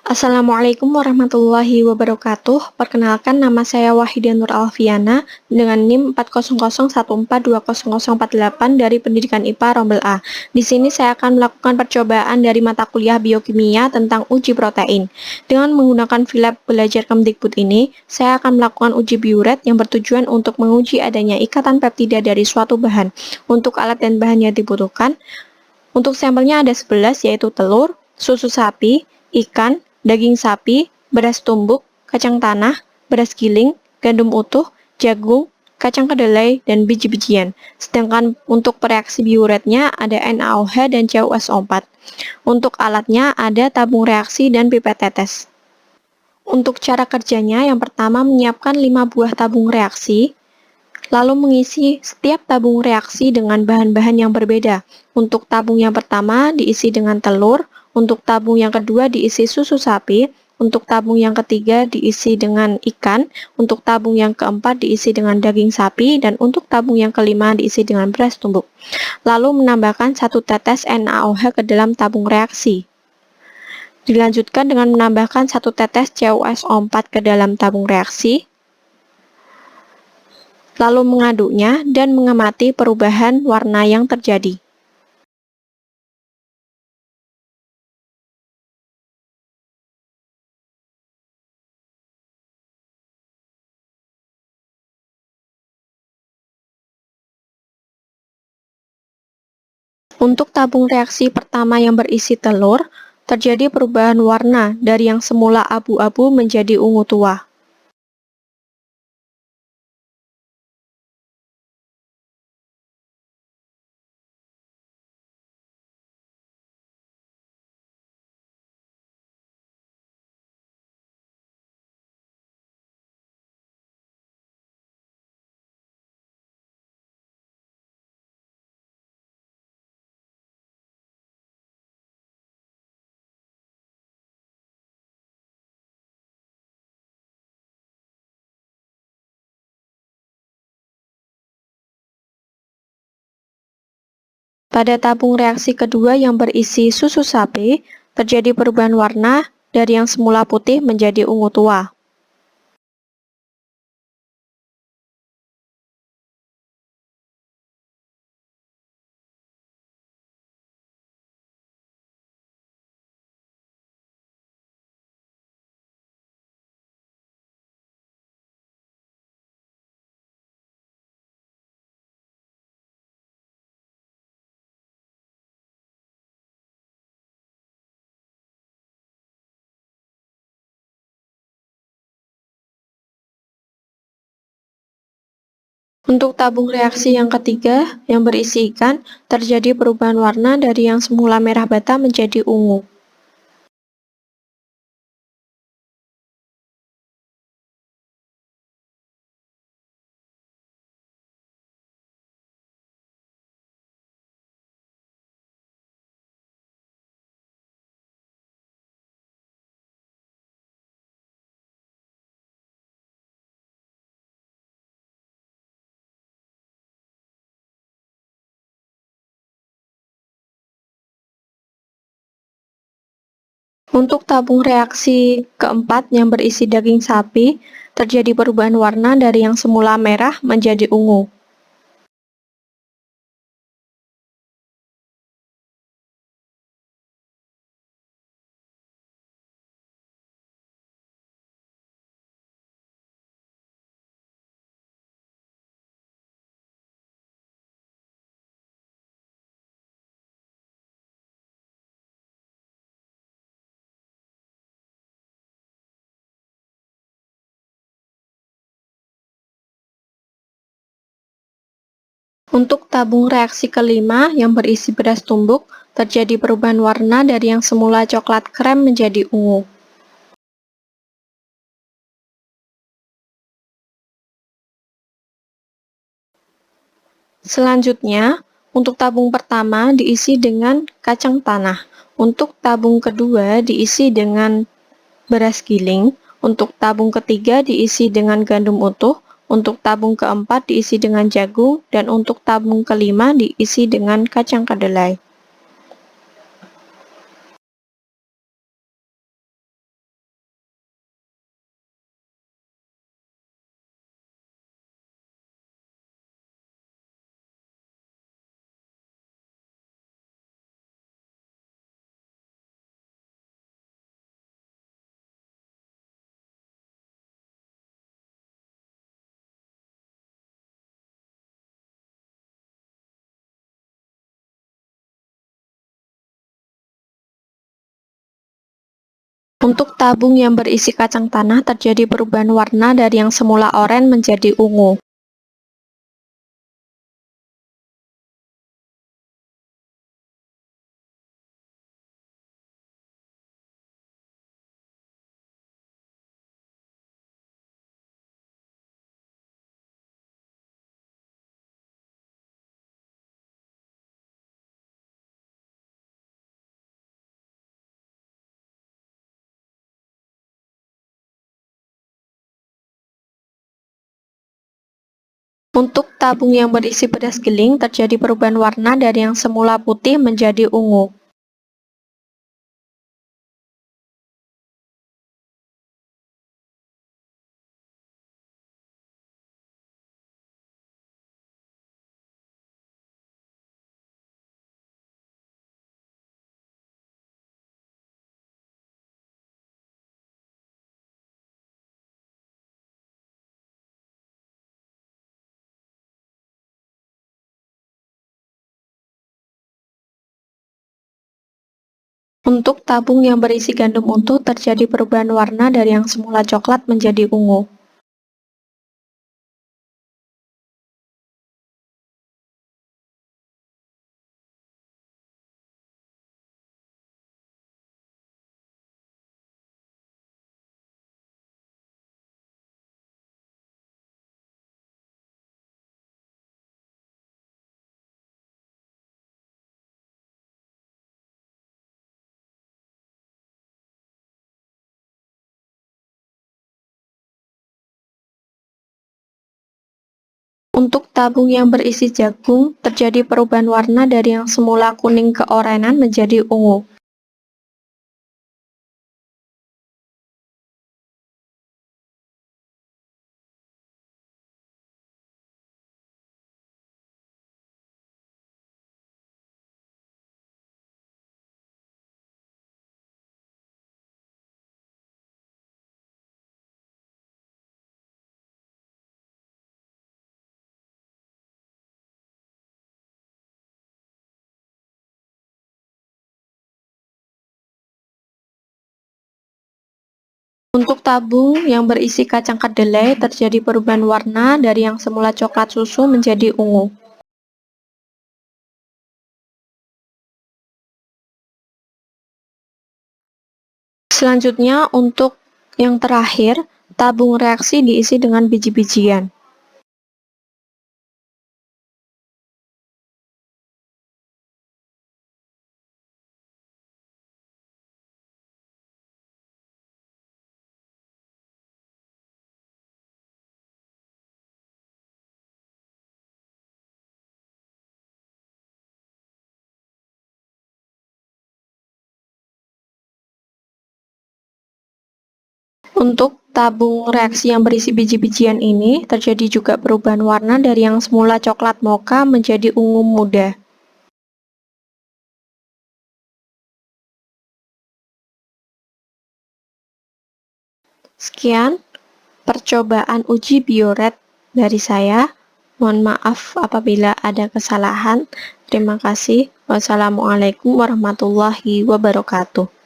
Assalamualaikum warahmatullahi wabarakatuh. Perkenalkan, nama saya Wahidah Nur Alfiana dengan NIM 40014200048 dari Pendidikan IPA Rombel A. Di sini saya akan melakukan percobaan dari mata kuliah biokimia tentang uji protein. Dengan menggunakan VLab belajar Kemdikbud ini, saya akan melakukan uji biuret yang bertujuan untuk menguji adanya ikatan peptida dari suatu bahan. Untuk alat dan bahan yang dibutuhkan, untuk sampelnya ada 11, yaitu telur, susu sapi, ikan, daging sapi, beras tumbuk, kacang tanah, beras giling, gandum utuh, jagung, kacang kedelai, dan biji-bijian. Sedangkan untuk reaksi biuretnya ada NaOH dan CuSO4. Untuk alatnya ada tabung reaksi dan pipet tetes. Untuk cara kerjanya, yang pertama menyiapkan 5 buah tabung reaksi, lalu mengisi setiap tabung reaksi dengan bahan-bahan yang berbeda. Untuk tabung yang pertama diisi dengan telur, untuk tabung yang kedua diisi susu sapi, untuk tabung yang ketiga diisi dengan ikan, untuk tabung yang keempat diisi dengan daging sapi, dan untuk tabung yang kelima diisi dengan beras tumbuk. Lalu menambahkan 1 tetes NaOH ke dalam tabung reaksi. Dilanjutkan dengan menambahkan 1 tetes CuSO4 ke dalam tabung reaksi, lalu mengaduknya dan mengamati perubahan warna yang terjadi. Untuk tabung reaksi pertama yang berisi telur, terjadi perubahan warna dari yang semula abu-abu menjadi ungu tua. Pada tabung reaksi kedua yang berisi susu sapi, terjadi perubahan warna dari yang semula putih menjadi ungu tua. Untuk tabung reaksi yang ketiga, yang berisi ikan, terjadi perubahan warna dari yang semula merah bata menjadi ungu. Untuk tabung reaksi keempat yang berisi daging sapi, terjadi perubahan warna dari yang semula merah menjadi ungu. Untuk tabung reaksi kelima yang berisi beras tumbuk, terjadi perubahan warna dari yang semula coklat krem menjadi ungu. Selanjutnya, untuk tabung pertama diisi dengan kacang tanah. Untuk tabung kedua diisi dengan beras giling. Untuk tabung ketiga diisi dengan gandum utuh. Untuk tabung keempat diisi dengan jagung. Dan untuk tabung kelima diisi dengan kacang kedelai. Untuk tabung yang berisi kacang tanah terjadi perubahan warna dari yang semula oranye menjadi ungu. Untuk tabung yang berisi beras giling terjadi perubahan warna dari yang semula putih menjadi ungu. Untuk tabung yang berisi gandum utuh terjadi perubahan warna dari yang semula coklat menjadi ungu. Untuk tabung yang berisi jagung, terjadi perubahan warna dari yang semula kuning keorenan menjadi ungu. Untuk tabung yang berisi kacang kedelai, terjadi perubahan warna dari yang semula coklat susu menjadi ungu. Selanjutnya, untuk yang terakhir, tabung reaksi diisi dengan biji-bijian. Untuk tabung reaksi yang berisi biji-bijian ini, terjadi juga perubahan warna dari yang semula coklat mocha menjadi ungu muda. Sekian percobaan uji bioret dari saya. Mohon maaf apabila ada kesalahan. Terima kasih. Wassalamualaikum warahmatullahi wabarakatuh.